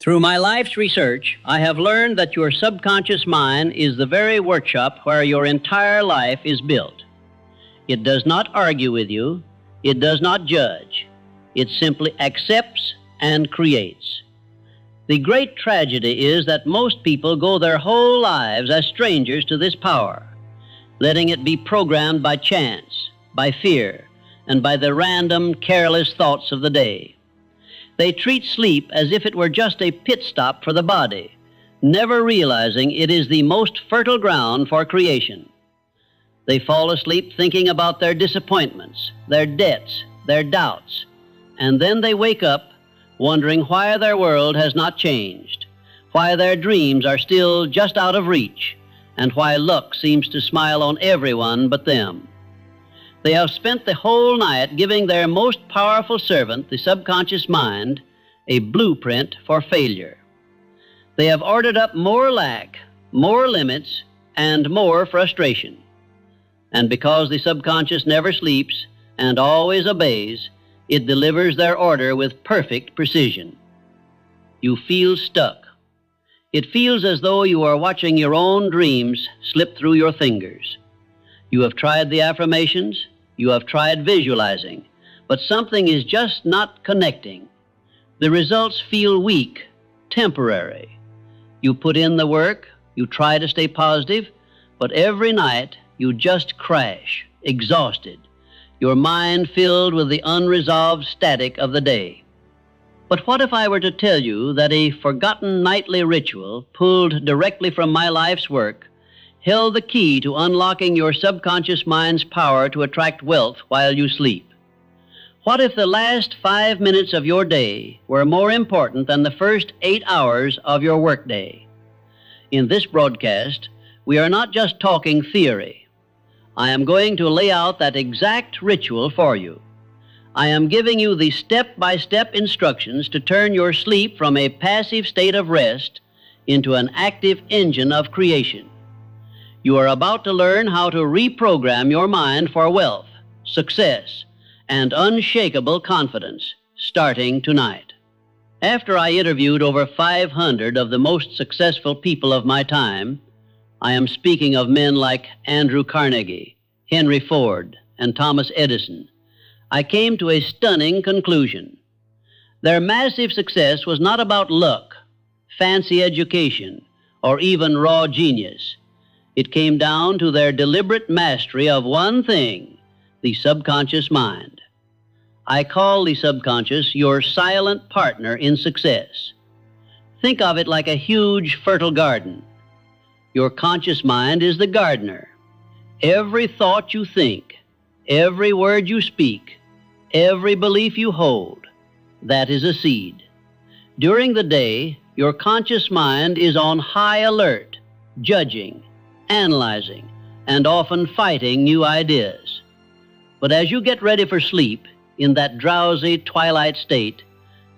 Through my life's research, I have learned that your subconscious mind is the very workshop where your entire life is built. It does not argue with you. It does not judge. It simply accepts and creates. The great tragedy is that most people go their whole lives as strangers to this power, letting it be programmed by chance, by fear, and by the random, careless thoughts of the day. They treat sleep as if it were just a pit stop for the body, never realizing it is the most fertile ground for creation. They fall asleep thinking about their disappointments, their debts, their doubts, and then they wake up wondering why their world has not changed, why their dreams are still just out of reach, and why luck seems to smile on everyone but them. They have spent the whole night giving their most powerful servant, the subconscious mind, a blueprint for failure. They have ordered up more lack, more limits, and more frustration. And because the subconscious never sleeps and always obeys, it delivers their order with perfect precision. You feel stuck. It feels as though you are watching your own dreams slip through your fingers. You have tried the affirmations, you have tried visualizing, but something is just not connecting. The results feel weak, temporary. You put in the work, you try to stay positive, but every night you just crash, exhausted, your mind filled with the unresolved static of the day. But what if I were to tell you that a forgotten nightly ritual pulled directly from my life's work held the key to unlocking your subconscious mind's power to attract wealth while you sleep? What if the last 5 minutes of your day were more important than the first 8 hours of your workday? In this broadcast, we are not just talking theory. I am going to lay out that exact ritual for you. I am giving you the step-by-step instructions to turn your sleep from a passive state of rest into an active engine of creation. You are about to learn how to reprogram your mind for wealth, success, and unshakable confidence, starting tonight. After I interviewed over 500 of the most successful people of my time, I am speaking of men like Andrew Carnegie, Henry Ford, and Thomas Edison, I came to a stunning conclusion. Their massive success was not about luck, fancy education, or even raw genius. It came down to their deliberate mastery of one thing, the subconscious mind. I call the subconscious your silent partner in success. Think of it like a huge fertile garden. Your conscious mind is the gardener. Every thought you think, every word you speak, every belief you hold, that is a seed. During the day, your conscious mind is on high alert, judging, analyzing, and often fighting new ideas. But as you get ready for sleep, in that drowsy twilight state,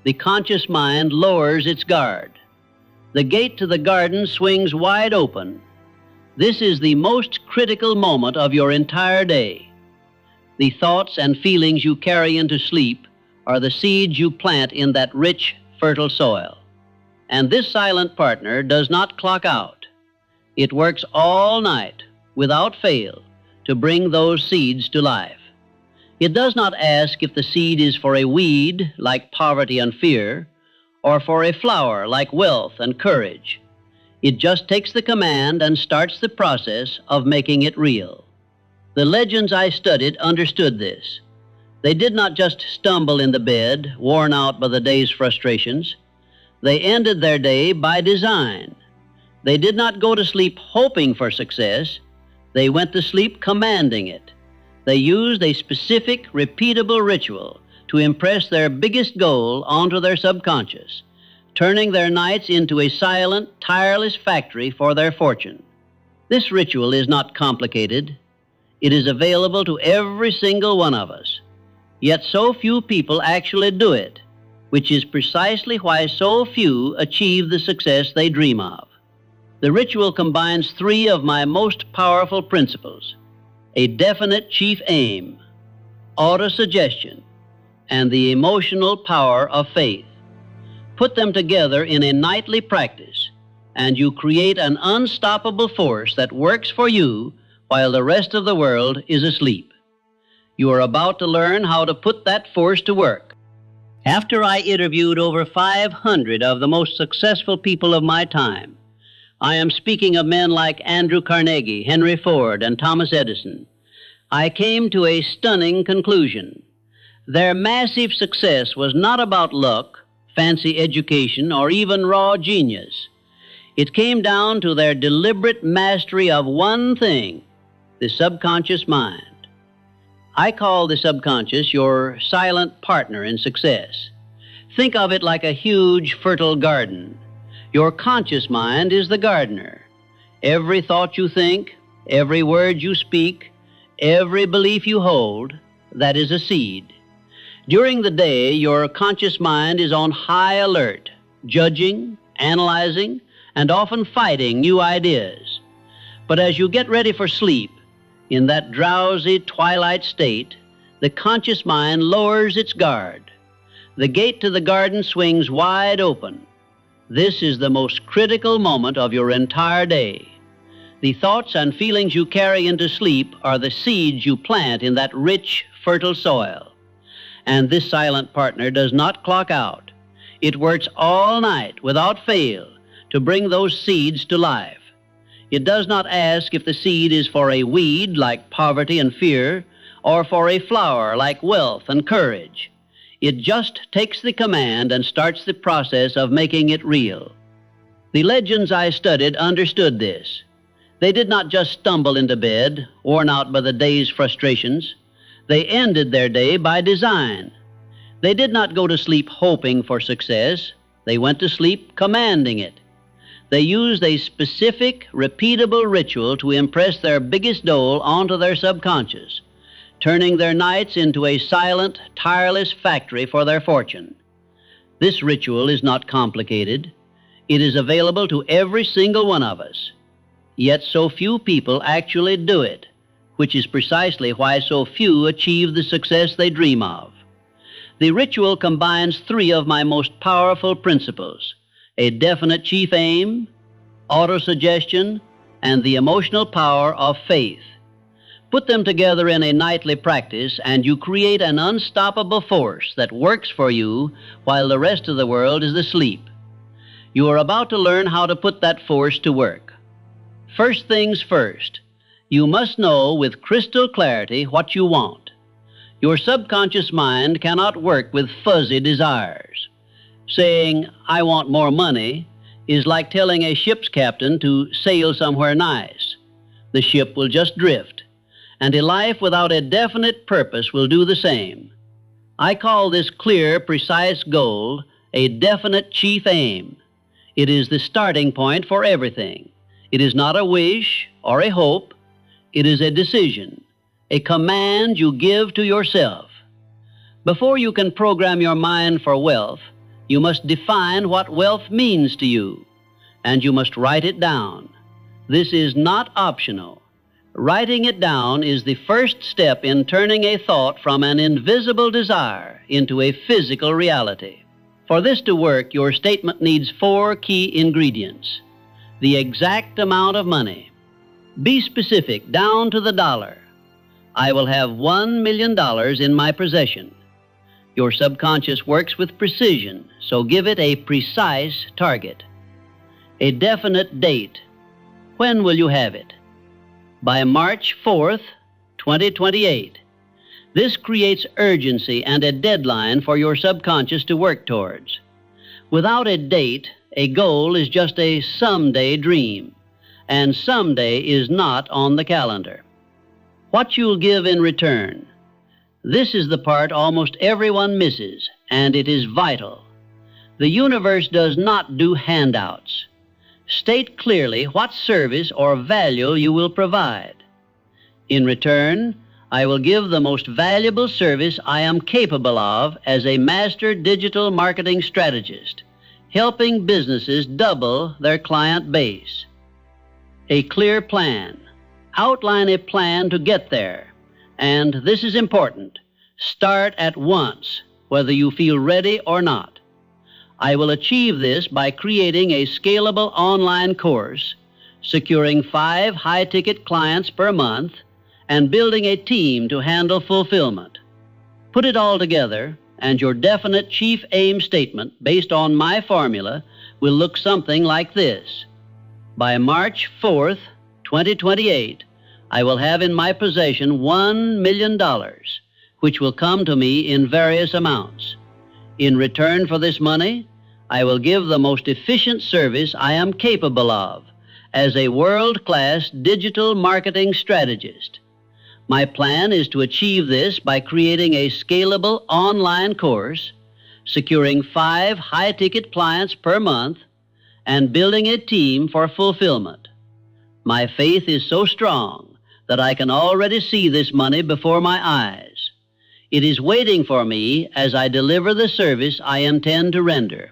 the conscious mind lowers its guard. The gate to the garden swings wide open. This is the most critical moment of your entire day. The thoughts and feelings you carry into sleep are the seeds you plant in that rich, fertile soil. And this silent partner does not clock out. It works all night, without fail, to bring those seeds to life. It does not ask if the seed is for a weed, like poverty and fear, or for a flower, like wealth and courage. It just takes the command and starts the process of making it real. The legends I studied understood this. They did not just stumble in the bed, worn out by the day's frustrations. They ended their day by design. They did not go to sleep hoping for success. They went to sleep commanding it. They used a specific, repeatable ritual to impress their biggest goal onto their subconscious, turning their nights into a silent, tireless factory for their fortune. This ritual is not complicated. It is available to every single one of us. Yet so few people actually do it, which is precisely why so few achieve the success they dream of. The ritual combines three of my most powerful principles: a definite chief aim, autosuggestion, and the emotional power of faith. Put them together in a nightly practice, and you create an unstoppable force that works for you while the rest of the world is asleep. You are about to learn how to put that force to work. After I interviewed over 500 of the most successful people of my time, I am speaking of men like Andrew Carnegie, Henry Ford, and Thomas Edison, I came to a stunning conclusion. Their massive success was not about luck, fancy education, or even raw genius. It came down to their deliberate mastery of one thing, the subconscious mind. I call the subconscious your silent partner in success. Think of it like a huge, fertile garden. Your conscious mind is the gardener. Every thought you think, every word you speak, every belief you hold, that is a seed. During the day, your conscious mind is on high alert, judging, analyzing, and often fighting new ideas. But as you get ready for sleep, in that drowsy twilight state, the conscious mind lowers its guard. The gate to the garden swings wide open. This is the most critical moment of your entire day. The thoughts and feelings you carry into sleep are the seeds you plant in that rich, fertile soil. And this silent partner does not clock out. It works all night without fail to bring those seeds to life. It does not ask if the seed is for a weed like poverty and fear, or for a flower like wealth and courage. It just takes the command and starts the process of making it real. The legends I studied understood this. They did not just stumble into bed, worn out by the day's frustrations. They ended their day by design. They did not go to sleep hoping for success. They went to sleep commanding it. They used a specific, repeatable ritual to impress their biggest goal onto their subconscious, turning their nights into a silent, tireless factory for their fortune. This ritual is not complicated. It is available to every single one of us. Yet so few people actually do it, which is precisely why so few achieve the success they dream of. The ritual combines three of my most powerful principles: a definite chief aim, autosuggestion, and the emotional power of faith. Put them together in a nightly practice, and you create an unstoppable force that works for you while the rest of the world is asleep. You are about to learn how to put that force to work. First things first, you must know with crystal clarity what you want. Your subconscious mind cannot work with fuzzy desires. Saying, "I want more money," is like telling a ship's captain to sail somewhere nice. The ship will just drift, and a life without a definite purpose will do the same. I call this clear, precise goal a definite chief aim. It is the starting point for everything. It is not a wish or a hope. It is a decision, a command you give to yourself. Before you can program your mind for wealth, you must define what wealth means to you, and you must write it down. This is not optional. Writing it down is the first step in turning a thought from an invisible desire into a physical reality. For this to work, your statement needs 4 key ingredients: the exact amount of money. Be specific, down to the dollar. I will have $1 million in my possession. Your subconscious works with precision, so give it a precise target. A definite date. When will you have it? By March 4th, 2028. This creates urgency and a deadline for your subconscious to work towards. Without a date, a goal is just a someday dream, and someday is not on the calendar. What you'll give in return. This is the part almost everyone misses, and it is vital. The universe does not do handouts. State clearly what service or value you will provide. In return, I will give the most valuable service I am capable of as a master digital marketing strategist, helping businesses double their client base. A clear plan. Outline a plan to get there. And this is important. Start at once, whether you feel ready or not. I will achieve this by creating a scalable online course, securing 5 high-ticket clients per month, and building a team to handle fulfillment. Put it all together, and your definite chief aim statement based on my formula will look something like this. By March 4th, 2028, I will have in my possession $1 million, which will come to me in various amounts. In return for this money, I will give the most efficient service I am capable of as a world-class digital marketing strategist. My plan is to achieve this by creating a scalable online course, securing 5 high-ticket clients per month, and building a team for fulfillment. My faith is so strong that I can already see this money before my eyes. It is waiting for me as I deliver the service I intend to render.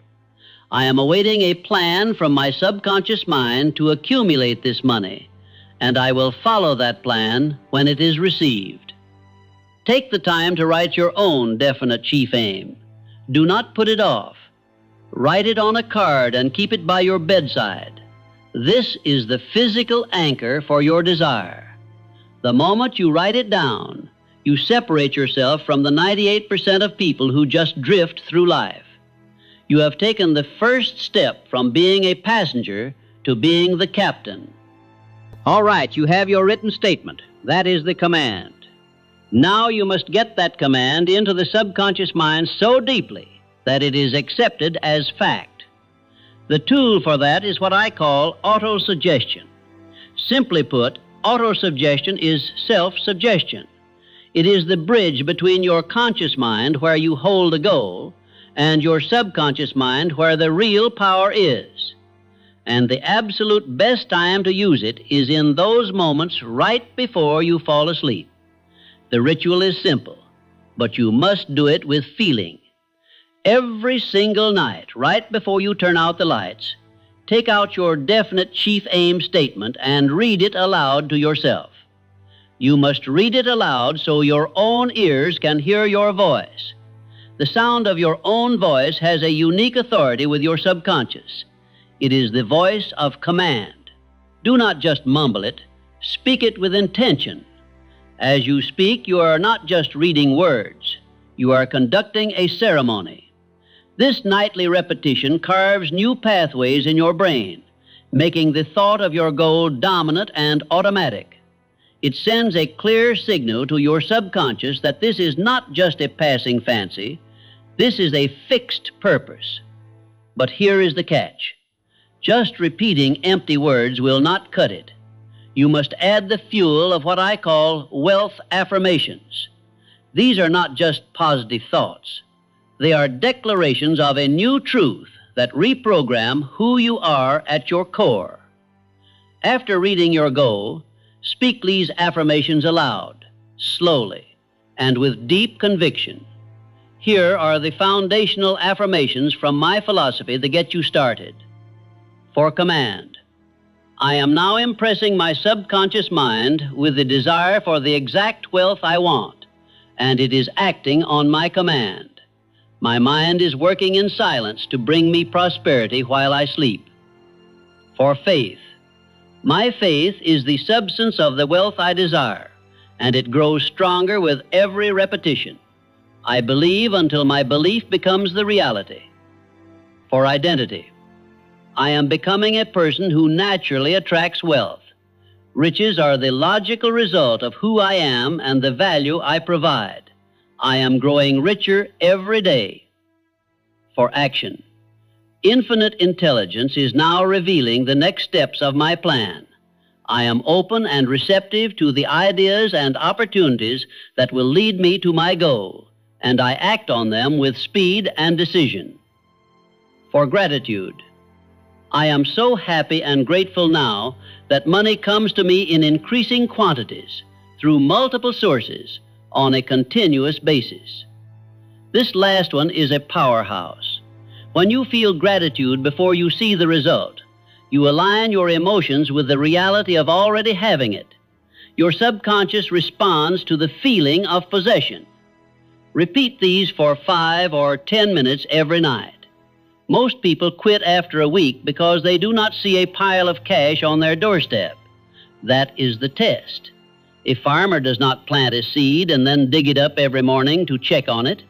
I am awaiting a plan from my subconscious mind to accumulate this money, and I will follow that plan when it is received. Take the time to write your own definite chief aim. Do not put it off. Write it on a card and keep it by your bedside. This is the physical anchor for your desire. The moment you write it down, you separate yourself from the 98% of people who just drift through life. You have taken the first step from being a passenger to being the captain. All right, you have your written statement. That is the command. Now you must get that command into the subconscious mind so deeply that it is accepted as fact. The tool for that is what I call autosuggestion. Simply put, autosuggestion is self-suggestion. It is the bridge between your conscious mind, where you hold a goal, and your subconscious mind, where the real power is. And the absolute best time to use it is in those moments right before you fall asleep. The ritual is simple, but you must do it with feeling. Every single night, right before you turn out the lights, take out your definite chief aim statement and read it aloud to yourself. You must read it aloud so your own ears can hear your voice. The sound of your own voice has a unique authority with your subconscious. It is the voice of command. Do not just mumble it. Speak it with intention. As you speak, you are not just reading words. You are conducting a ceremony. This nightly repetition carves new pathways in your brain, making the thought of your goal dominant and automatic. It sends a clear signal to your subconscious that this is not just a passing fancy. This is a fixed purpose. But here is the catch. Just repeating empty words will not cut it. You must add the fuel of what I call wealth affirmations. These are not just positive thoughts. They are declarations of a new truth that reprogram who you are at your core. After reading your goal, speak these affirmations aloud, slowly, and with deep conviction. Here are the foundational affirmations from my philosophy that get you started. For command, I am now impressing my subconscious mind with the desire for the exact wealth I want, and it is acting on my command. My mind is working in silence to bring me prosperity while I sleep. For faith, my faith is the substance of the wealth I desire, and it grows stronger with every repetition. I believe until my belief becomes the reality. For identity, I am becoming a person who naturally attracts wealth. Riches are the logical result of who I am and the value I provide. I am growing richer every day. For action, infinite intelligence is now revealing the next steps of my plan. I am open and receptive to the ideas and opportunities that will lead me to my goal, and I act on them with speed and decision. For gratitude, I am so happy and grateful now that money comes to me in increasing quantities through multiple sources on a continuous basis. This last one is a powerhouse. When you feel gratitude before you see the result, you align your emotions with the reality of already having it. Your subconscious responds to the feeling of possession. Repeat these for 5 or 10 minutes every night. Most people quit after a week because they do not see a pile of cash on their doorstep. That is the test. A farmer does not plant a seed and then dig it up every morning to check on it.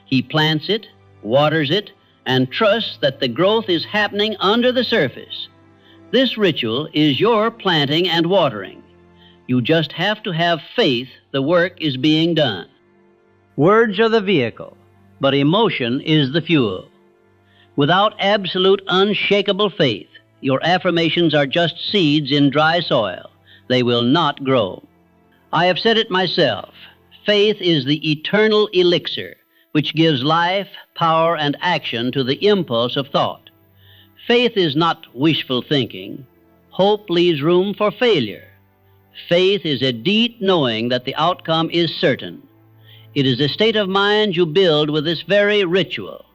He plants it, waters it, and trusts that the growth is happening under the surface. This ritual is your planting and watering. You just have to have faith the work is being done. Words are the vehicle, but emotion is the fuel. Without absolute, unshakable faith, your affirmations are just seeds in dry soil. They will not grow. I have said it myself. Faith is the eternal elixir, which gives life, power, and action to the impulse of thought. Faith is not wishful thinking. Hope leaves room for failure. Faith is a deep knowing that the outcome is certain. It is a state of mind you build with this very ritual.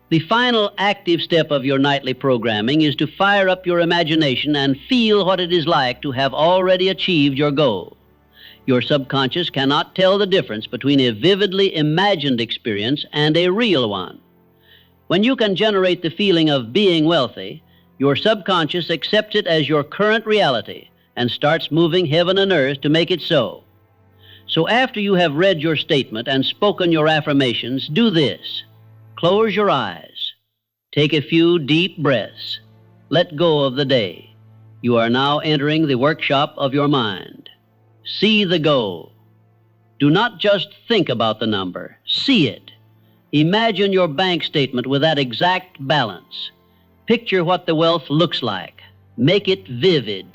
The final active step of your nightly programming is to fire up your imagination and feel what it is like to have already achieved your goal. Your subconscious cannot tell the difference between a vividly imagined experience and a real one. When you can generate the feeling of being wealthy, your subconscious accepts it as your current reality and starts moving heaven and earth to make it so. So after you have read your statement and spoken your affirmations, do this. Close your eyes. Take a few deep breaths. Let go of the day. You are now entering the workshop of your mind. See the goal. Do not just think about the number. See it. Imagine your bank statement with that exact balance. Picture what the wealth looks like. Make it vivid.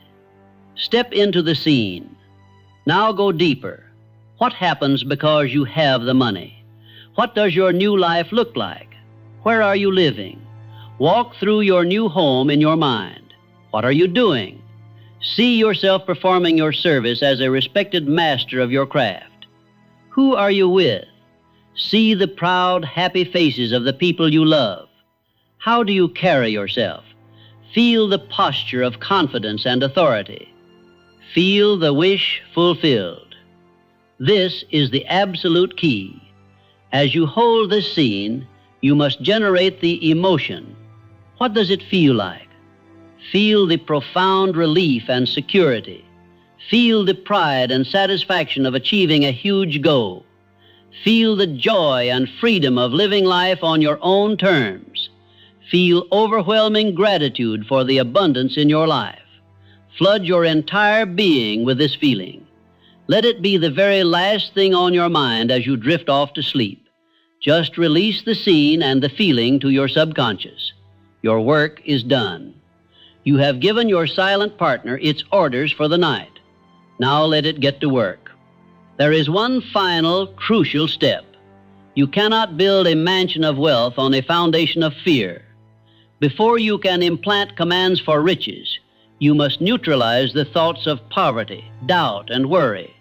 Step into the scene. Now go deeper. What happens because you have the money? What does your new life look like? Where are you living? Walk through your new home in your mind. What are you doing? See yourself performing your service as a respected master of your craft. Who are you with? See the proud, happy faces of the people you love. How do you carry yourself? Feel the posture of confidence and authority. Feel the wish fulfilled. This is the absolute key. As you hold this scene, you must generate the emotion. What does it feel like? Feel the profound relief and security. Feel the pride and satisfaction of achieving a huge goal. Feel the joy and freedom of living life on your own terms. Feel overwhelming gratitude for the abundance in your life. Flood your entire being with this feeling. Let it be the very last thing on your mind as you drift off to sleep. Just release the scene and the feeling to your subconscious. Your work is done. You have given your silent partner its orders for the night. Now let it get to work. There is one final, crucial step. You cannot build a mansion of wealth on a foundation of fear. Before you can implant commands for riches, you must neutralize the thoughts of poverty, doubt, and worry.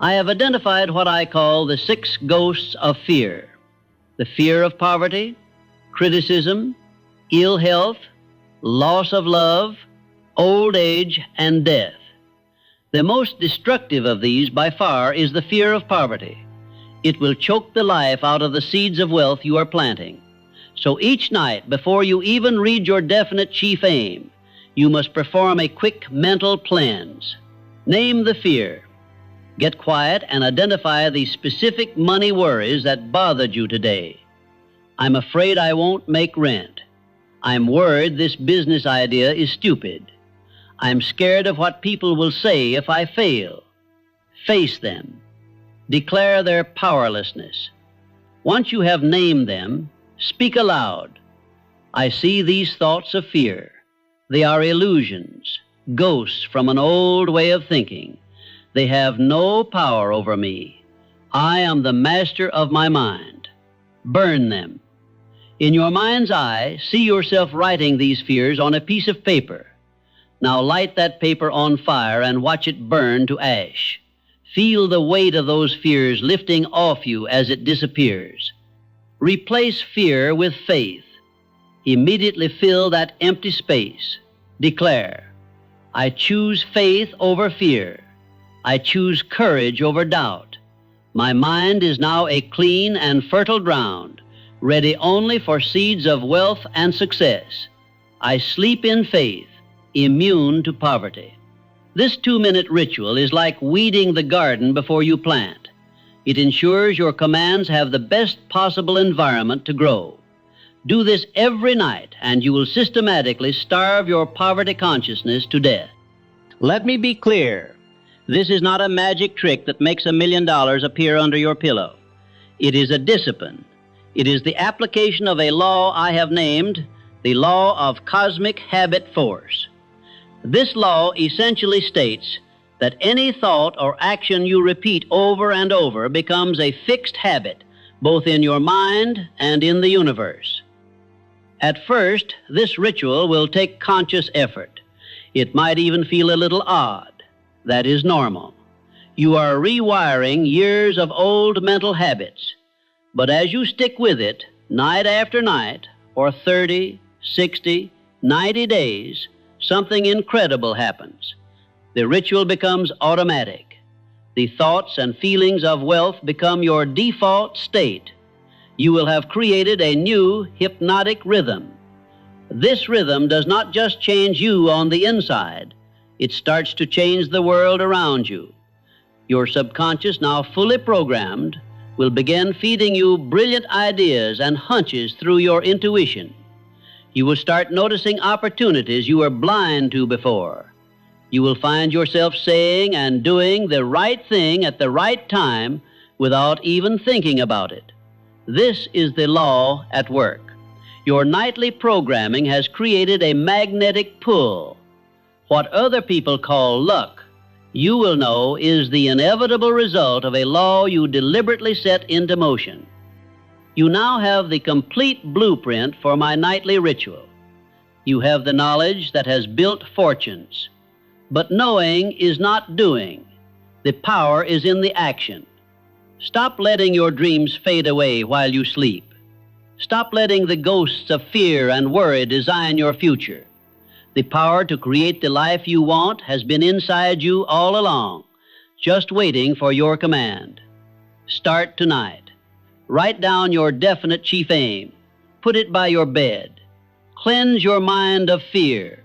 I have identified what I call the 6 ghosts of fear. The fear of poverty, criticism, ill health, loss of love, old age, and death. The most destructive of these by far is the fear of poverty. It will choke the life out of the seeds of wealth you are planting. So each night, before you even read your definite chief aim, you must perform a quick mental cleanse. Name the fear. Get quiet and identify the specific money worries that bothered you today. I'm afraid I won't make rent. I'm worried this business idea is stupid. I'm scared of what people will say if I fail. Face them. Declare their powerlessness. Once you have named them, speak aloud. I see these thoughts of fear. They are illusions, ghosts from an old way of thinking. They have no power over me. I am the master of my mind. Burn them. In your mind's eye, see yourself writing these fears on a piece of paper. Now light that paper on fire and watch it burn to ash. Feel the weight of those fears lifting off you as it disappears. Replace fear with faith. Immediately fill that empty space. Declare, I choose faith over fear. I choose courage over doubt. My mind is now a clean and fertile ground ready only for seeds of wealth and success. I sleep in faith, immune to poverty. This 2-minute ritual is like weeding the garden before you plant. It ensures your commands have the best possible environment to grow. Do this every night, and you will systematically starve your poverty consciousness to death. Let me be clear. This is not a magic trick that makes $1 million appear under your pillow. It is a discipline. It is the application of a law I have named the law of cosmic habit force. This law essentially states that any thought or action you repeat over and over becomes a fixed habit, both in your mind and in the universe. At first, this ritual will take conscious effort. It might even feel a little odd. That is normal. You are rewiring years of old mental habits. But as you stick with it, night after night, for 30, 60, 90 days, something incredible happens. The ritual becomes automatic. The thoughts and feelings of wealth become your default state. You will have created a new hypnotic rhythm. This rhythm does not just change you on the inside. It starts to change the world around you. Your subconscious, now fully programmed, will begin feeding you brilliant ideas and hunches through your intuition. You will start noticing opportunities you were blind to before. You will find yourself saying and doing the right thing at the right time without even thinking about it. This is the law at work. Your nightly programming has created a magnetic pull. What other people call luck, you will know is the inevitable result of a law you deliberately set into motion. You now have the complete blueprint for my nightly ritual. You have the knowledge that has built fortunes. But knowing is not doing. The power is in the action. Stop letting your dreams fade away while you sleep. Stop letting the ghosts of fear and worry design your future. The power to create the life you want has been inside you all along, just waiting for your command. Start tonight. Write down your definite chief aim. Put it by your bed. Cleanse your mind of fear.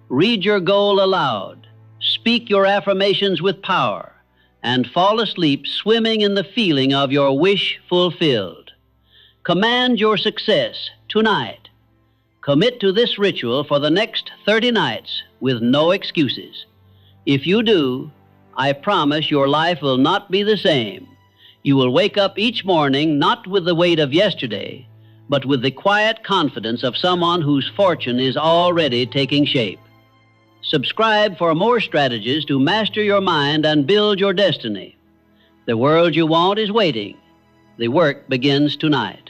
Read your goal aloud. Speak your affirmations with power, and fall asleep swimming in the feeling of your wish fulfilled. Command your success tonight. Commit to this ritual for the next 30 nights with no excuses. If you do, I promise your life will not be the same. You will wake up each morning not with the weight of yesterday, but with the quiet confidence of someone whose fortune is already taking shape. Subscribe for more strategies to master your mind and build your destiny. The world you want is waiting. The work begins tonight.